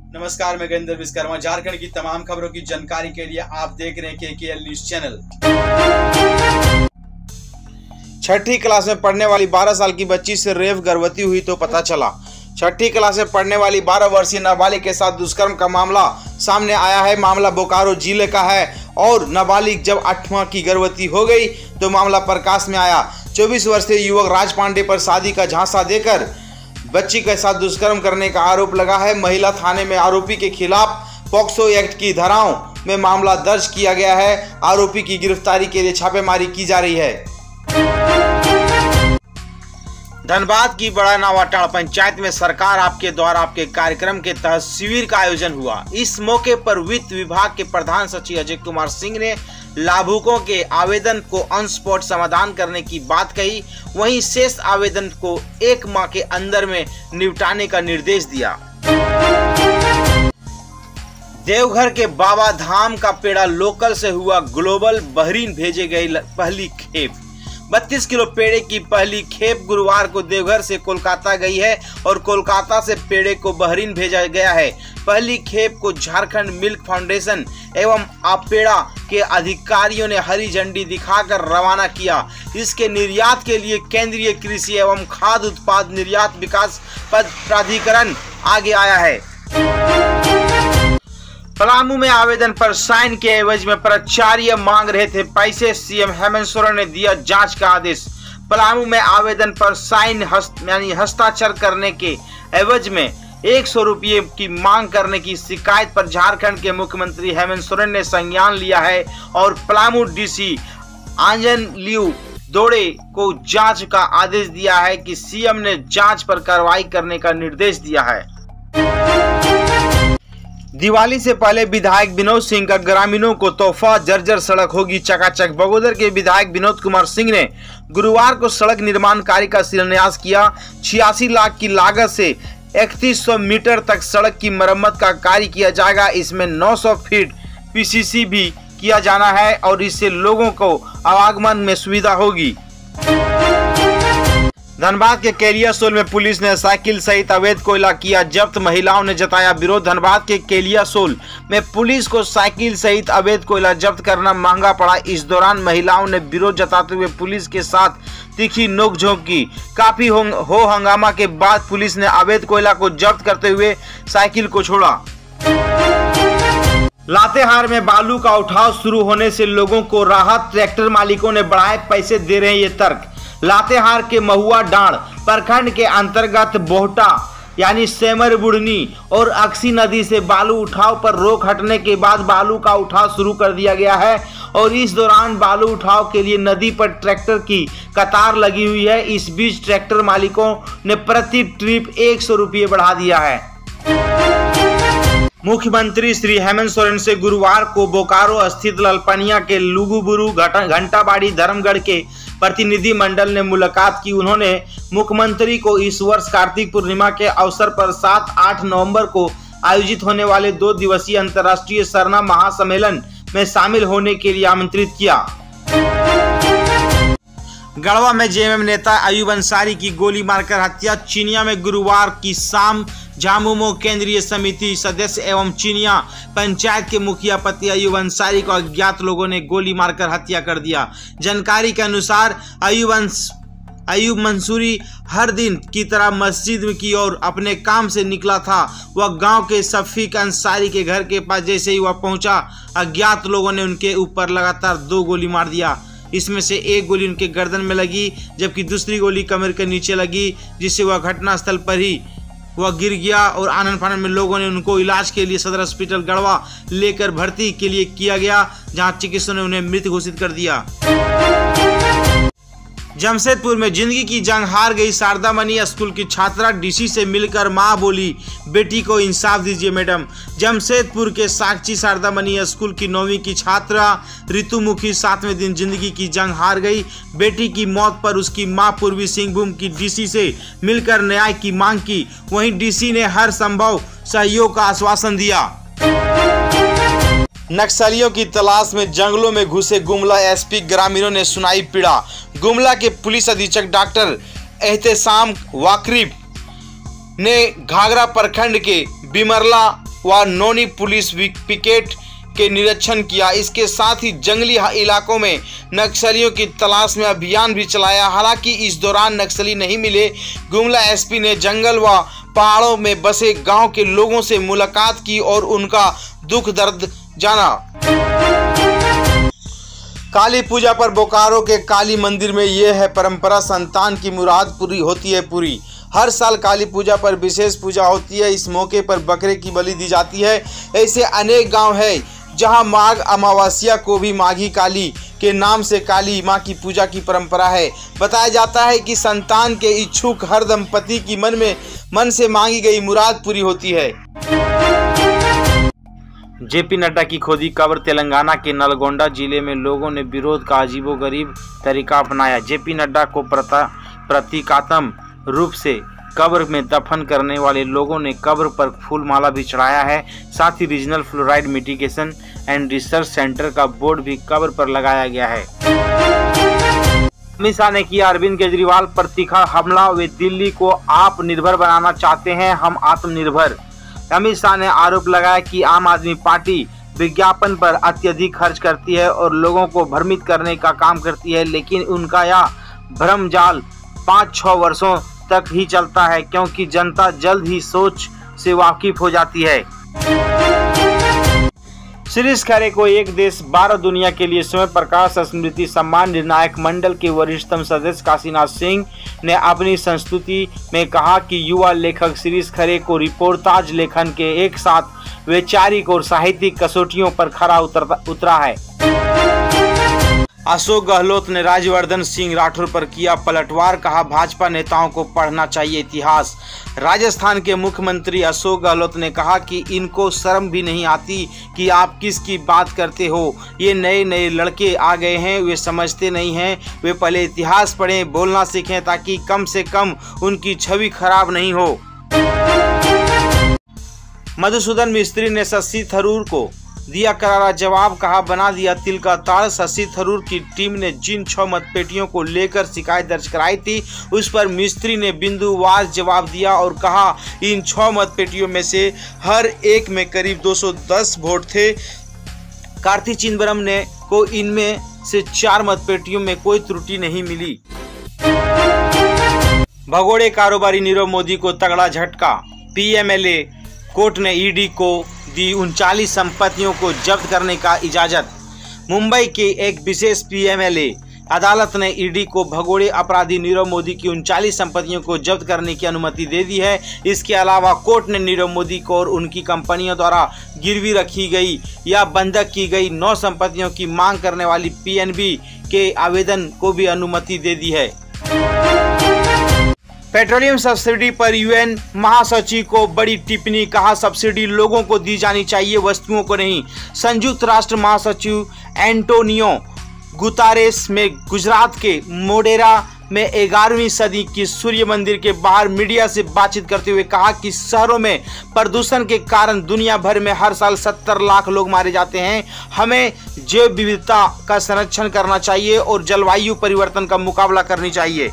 नमस्कार, मैं गजेंद्र विश्वकर्मा। झारखंड की तमाम खबरों की जानकारी के लिए आप देख रहे हैं KKL न्यूज चैनल। छठी क्लास में पढ़ने वाली 12 साल की बच्ची से रेप गर्भवती हुई तो पता चला। छठी क्लास में पढ़ने वाली 12 वर्षीय नाबालिग के साथ दुष्कर्म का मामला सामने आया है। मामला बोकारो जिले का है और नाबालिग जब 8वां की गर्भवती हो गई तो मामला प्रकाश में आया। 24 वर्षीय युवक राज पांडे पर शादी का झांसा देकर बच्ची के साथ दुष्कर्म करने का आरोप लगा है। महिला थाने में आरोपी के खिलाफ पॉक्सो एक्ट की धाराओं में मामला दर्ज किया गया है। आरोपी की गिरफ्तारी के लिए छापेमारी की जा रही है। धनबाद की बड़ा नावाटाड़ पंचायत में सरकार आपके द्वारा आपके कार्यक्रम के तहत शिविर का आयोजन हुआ। इस मौके पर वित्त विभाग के प्रधान सचिव अजय कुमार सिंह ने लाभुकों के आवेदन को ऑन स्पॉट समाधान करने की बात कही। वहीं शेष आवेदन को 1 माह के अंदर में निपटाने का निर्देश दिया। देवघर के बाबा धाम का पेड़ा लोकल से हुआ ग्लोबल। बहरीन भेजे गई पहली खेप। 32 किलो पेड़े की पहली खेप गुरुवार को देवघर से कोलकाता गई है और कोलकाता से पेड़े को बहरीन भेजा गया है। पहली खेप को झारखंड मिल्क फाउंडेशन एवं आपेड़ा के अधिकारियों ने हरी झंडी दिखाकर रवाना किया। इसके निर्यात के लिए केंद्रीय कृषि एवं खाद्य उत्पाद निर्यात विकास प्राधिकरण आगे आया है। पलामू में आवेदन पर साइन के एवज में प्राचार्य मांग रहे थे पैसे। सीएम हेमंत सोरेन ने दिया जांच का आदेश। पलामू में आवेदन पर साइन हस्ताक्षर करने के एवज में 100 रुपये की मांग करने की शिकायत पर झारखंड के मुख्यमंत्री हेमंत सोरेन ने संज्ञान लिया है और पलामू डीसी आंजन लियू दोड़े को जांच का आदेश दिया है कि सीएम ने जांच पर कार्रवाई करने का निर्देश दिया है। दिवाली से पहले विधायक विनोद सिंह का ग्रामीणों को तोहफा। जर्जर सड़क होगी चकाचक। बगोदर के विधायक विनोद कुमार सिंह ने गुरुवार को सड़क निर्माण कार्य का शिलान्यास किया। 86 लाख की लागत से 3100 मीटर तक सड़क की मरम्मत का कार्य किया जाएगा। इसमें 900 फीट पीसीसी भी किया जाना है और इससे लोगों को आवागमन में सुविधा होगी। धनबाद के केलियासोल में पुलिस ने साइकिल सहित अवैध कोयला किया जब्त। महिलाओं ने जताया विरोध। धनबाद के केलियासोल में पुलिस को साइकिल सहित अवैध कोयला जब्त करना महंगा पड़ा। इस दौरान महिलाओं ने विरोध जताते हुए पुलिस के साथ तीखी नोकझोंक की। काफी हो हंगामा के बाद पुलिस ने अवैध कोयला को जब्त करते हुए साइकिल को छोड़ा। लातेहार में बालू का उठाव शुरू होने से लोगों को राहत। ट्रैक्टर मालिकों ने बढ़ाए पैसे दे रहे हैं ये तर्क। लातेहार के महुआ डांड प्रखंड के अंतर्गत बोहटा यानी सेमर बुढ़नी और अक्सी नदी से बालू उठाव पर रोक हटने के बाद बालू का उठाव शुरू कर दिया गया है और इस दौरान बालू उठाव के लिए नदी पर ट्रैक्टर की कतार लगी हुई है। इस बीच ट्रैक्टर मालिकों ने प्रति ट्रिप 100 रुपये बढ़ा दिया है। मुख्यमंत्री श्री हेमंत सोरेन से गुरुवार को बोकारो स्थित ललपनिया के लुगुबुरु घंटाबाड़ी धर्मगढ़ के प्रतिनिधि मंडल ने मुलाकात की। उन्होंने मुख्यमंत्री को इस वर्ष कार्तिक पूर्णिमा के अवसर पर 7-8 नवंबर को आयोजित होने वाले 2 दिवसीय अंतर्राष्ट्रीय सरना महासम्मेलन में शामिल होने के लिए आमंत्रित किया। गढ़वा में जेएमएम नेता अयूब अंसारी की गोली मारकर हत्या। चिनिया में गुरुवार की शाम झामुमो केंद्रीय समिति सदस्य एवं चिनिया पंचायत के मुखिया पति अयूब अंसारी को अज्ञात लोगों ने गोली मारकर हत्या कर दिया। जानकारी के अनुसार अयूब मंसूरी हर दिन की तरह मस्जिद की ओर अपने काम से निकला था। वह गांव के शफीक अंसारी के घर के पास जैसे ही वह पहुंचा, अज्ञात लोगों ने उनके ऊपर लगातार 2 गोली मार दिया। इसमें से एक गोली उनके गर्दन में लगी जबकि दूसरी गोली कमर के नीचे लगी, जिससे वह घटनास्थल पर ही वह गिर गया और आनन फानन में लोगों ने उनको इलाज के लिए सदर अस्पताल गढ़वा लेकर भर्ती के लिए किया गया, जहां चिकित्सकों ने उन्हें मृत घोषित कर दिया। जमशेदपुर में जिंदगी की जंग हार गई शारदा मनी स्कूल की छात्रा। डीसी से मिलकर मां बोली, बेटी को इंसाफ दीजिए मैडम। जमशेदपुर के साक्षी शारदा मनी स्कूल की 9वीं की छात्रा ऋतुमुखी 7वें दिन जिंदगी की जंग हार गई। बेटी की मौत पर उसकी मां पूर्वी सिंहभूम की डीसी से मिलकर न्याय की मांग की। वहीं डीसी ने हर संभव सहयोग का आश्वासन दिया। नक्सलियों की तलाश में जंगलों में घुसे गुमला एसपी। ग्रामीणों ने सुनाई पीड़ा। गुमला के पुलिस अधीक्षक डॉक्टर एहतेशाम वाकरीब ने घाघरा प्रखंड के बिमरला व नोनी पुलिस पिकेट के निरीक्षण किया। इसके साथ ही जंगली इलाकों में नक्सलियों की तलाश में अभियान भी चलाया। हालांकि इस दौरान नक्सली नहीं मिले। गुमला एसपी ने जंगल व पहाड़ों में बसे गांव के लोगों से मुलाकात की और उनका दुख दर्द जाना। काली पूजा पर बोकारो के काली मंदिर में यह है परंपरा, संतान की मुराद पूरी होती है पूरी। हर साल काली पूजा पर विशेष पूजा होती है। इस मौके पर बकरे की बलि दी जाती है। ऐसे अनेक गांव है जहां माघ अमावस्या को भी माघी काली के नाम से काली मां की पूजा की परंपरा है। बताया जाता है कि संतान के इच्छुक हर दंपति की मन से मांगी गई मुराद पूरी होती है। जेपी नड्डा की खोदी कब्र। तेलंगाना के नलगोंडा जिले में लोगों ने विरोध का अजीबोगरीब तरीका अपनाया। जेपी नड्डा को प्रतीकात्मक रूप से कब्र में दफन करने वाले लोगों ने कब्र पर फूलमाला भी चढ़ाया है। साथ ही regional fluoride mitigation and research centre का बोर्ड भी कब्र पर लगाया गया है। अमित शाह ने किया अरविंद केजरीवाल पर तीखा हमला। वे दिल्ली को आप निर्भर बनाना चाहते हैं, हम आत्मनिर्भर। अमित शाह ने आरोप लगाया कि आम आदमी पार्टी विज्ञापन पर अत्यधिक खर्च करती है और लोगों को भ्रमित करने का काम करती है, लेकिन उनका यह भ्रमजाल 5-6 वर्षों तक ही चलता है, क्योंकि जनता जल्द ही सोच से वाकिफ हो जाती है। शिरीष खरे को एक देश 12 दुनिया के लिए स्वयं प्रकाश स्मृति सम्मान निर्णायक मंडल के वरिष्ठतम सदस्य काशीनाथ सिंह ने अपनी संस्तुति में कहा कि युवा लेखक शिरीष खरे को रिपोर्टाज लेखन के एक साथ वैचारिक और साहित्यिक कसौटियों पर खरा उतरा है। अशोक गहलोत ने राज्यवर्धन सिंह राठौर पर किया पलटवार। कहा भाजपा नेताओं को पढ़ना चाहिए इतिहास। राजस्थान के मुख्यमंत्री अशोक गहलोत ने कहा कि इनको शर्म भी नहीं आती कि आप किसकी बात करते हो। ये नए लड़के आ गए हैं, वे समझते नहीं हैं। वे पहले इतिहास पढ़ें, बोलना सीखें, ताकि कम से कम उनकी छवि खराब नहीं हो। मधुसूदन मिस्त्री ने शशि थरूर को दिया करारा जवाब। कहा बना दिया तिल का ताड़। शशि थरूर की टीम ने जिन 6 मतपेटियों को लेकर शिकायत दर्ज कराई थी, उस पर मिस्त्री ने बिंदुवार जवाब दिया और कहा इन 6 मतपेटियों में से हर एक में करीब 210 वोट थे। कार्ति चिदंबरम ने को इनमें से 4 मतपेटियों में कोई त्रुटि नहीं मिली। भगोड़े कारोबारी नीरव मोदी को तगड़ा झटका। पीएमएलए कोर्ट ने ईडी को दी 39 संपत्तियों को जब्त करने का इजाजत। मुंबई के एक विशेष पीएमएलए अदालत ने ईडी को भगोड़े अपराधी नीरव मोदी की 39 संपत्तियों को जब्त करने की अनुमति दे दी है। इसके अलावा कोर्ट ने नीरव मोदी को और उनकी कंपनियों द्वारा गिरवी रखी गई या बंधक की गई 9 संपत्तियों की मांग करने वाली पीएनबी के आवेदन को भी अनुमति दे दी है। पेट्रोलियम सब्सिडी पर यूएन महासचिव को बड़ी टिप्पणी। कहा सब्सिडी लोगों को दी जानी चाहिए, वस्तुओं को नहीं। संयुक्त राष्ट्र महासचिव एंटोनियो गुतारेस में गुजरात के मोढेरा में 11वीं सदी की सूर्य मंदिर के बाहर मीडिया से बातचीत करते हुए कहा कि शहरों में प्रदूषण के कारण दुनिया भर में हर साल 70 लाख लोग मारे जाते हैं। हमें जैव विविधता का संरक्षण करना चाहिए और जलवायु परिवर्तन का मुकाबला करनी चाहिए।